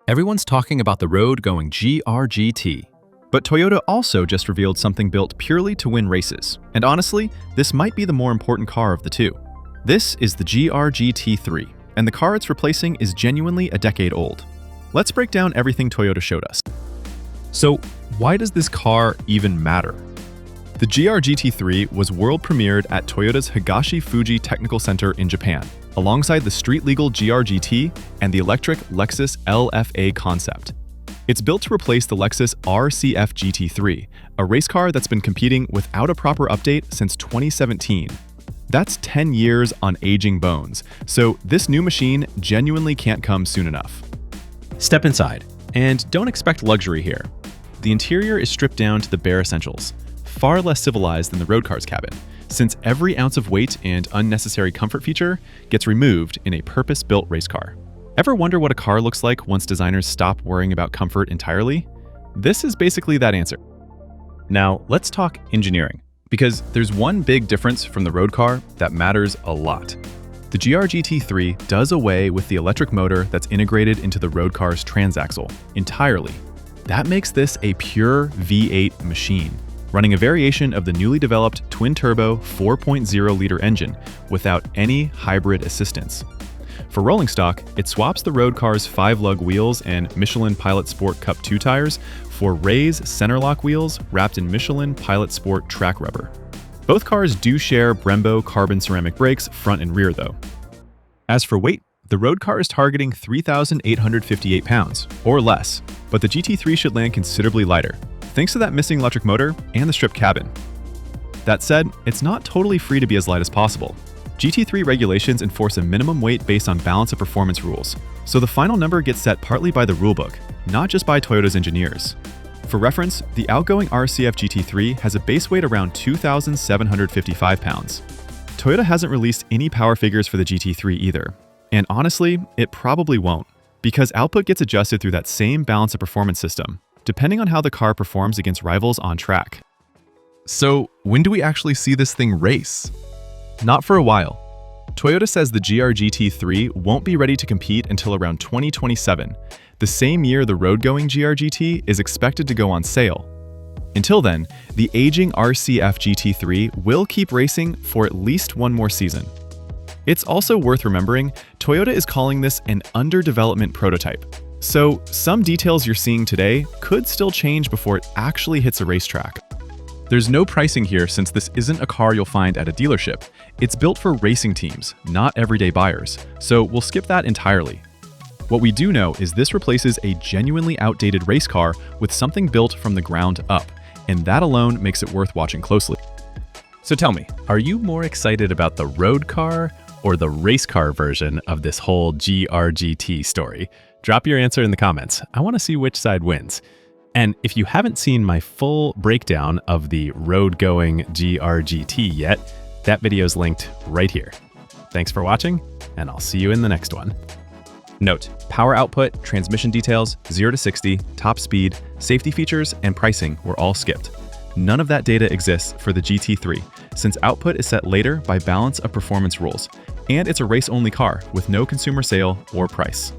Everyone's talking about the road-going GR GT. But Toyota also just revealed something built purely to win races. And honestly, this might be the more important car of the two. This is the GR GT3, and the car it's replacing is genuinely a decade old. Let's break down everything Toyota showed us. So, why does this car even matter? The GR GT3 was world premiered at Toyota's Higashi-Fuji Technical Center in Japan, alongside the street-legal GR GT and the electric Lexus LFA Concept. It's built to replace the Lexus RC F GT3, a race car that's been competing without a proper update since 2017. That's 10 years on aging bones, so this new machine genuinely can't come soon enough. Step inside, and don't expect luxury here. The interior is stripped down to the bare essentials, far less civilized than the road car's cabin, since every ounce of weight and unnecessary comfort feature gets removed in a purpose-built race car. Ever wonder what a car looks like once designers stop worrying about comfort entirely? This is basically that answer. Now, let's talk engineering, because there's one big difference from the road car that matters a lot. The GR GT3 does away with the electric motor that's integrated into the road car's transaxle entirely. That makes this a pure V8 machine, running a variation of the newly developed twin-turbo 4.0-liter engine without any hybrid assistance. For rolling stock, it swaps the road car's 5-lug wheels and Michelin Pilot Sport Cup 2 tires for Ray's centerlock wheels wrapped in Michelin Pilot Sport track rubber. Both cars do share Brembo carbon ceramic brakes front and rear though. As for weight, the road car is targeting 3,858 pounds, or less, but the GT3 should land considerably lighter, thanks to that missing electric motor and the stripped cabin. That said, it's not totally free to be as light as possible. GT3 regulations enforce a minimum weight based on balance of performance rules, so the final number gets set partly by the rulebook, not just by Toyota's engineers. For reference, the outgoing RC F GT3 has a base weight around 2,755 pounds. Toyota hasn't released any power figures for the GT3 either, and honestly, it probably won't, because output gets adjusted through that same balance of performance system, depending on how the car performs against rivals on track. So, when do we actually see this thing race? Not for a while. Toyota says the GR GT3 won't be ready to compete until around 2027, the same year the road-going GR GT is expected to go on sale. Until then, the aging RC F GT3 will keep racing for at least one more season. It's also worth remembering, Toyota is calling this an under-development prototype. So, some details you're seeing today could still change before it actually hits a racetrack. There's no pricing here since this isn't a car you'll find at a dealership. It's built for racing teams, not everyday buyers, so we'll skip that entirely. What we do know is this replaces a genuinely outdated race car with something built from the ground up, and that alone makes it worth watching closely. So tell me, are you more excited about the road car or the race car version of this whole GR GT story? Drop your answer in the comments. I want to see which side wins. And if you haven't seen my full breakdown of the road-going GR GT yet, that video's linked right here. Thanks for watching, and I'll see you in the next one. Note, power output, transmission details, 0 to 60, top speed, safety features, and pricing were all skipped. None of that data exists for the GT3, since output is set later by balance of performance rules, and it's a race-only car with no consumer sale or price.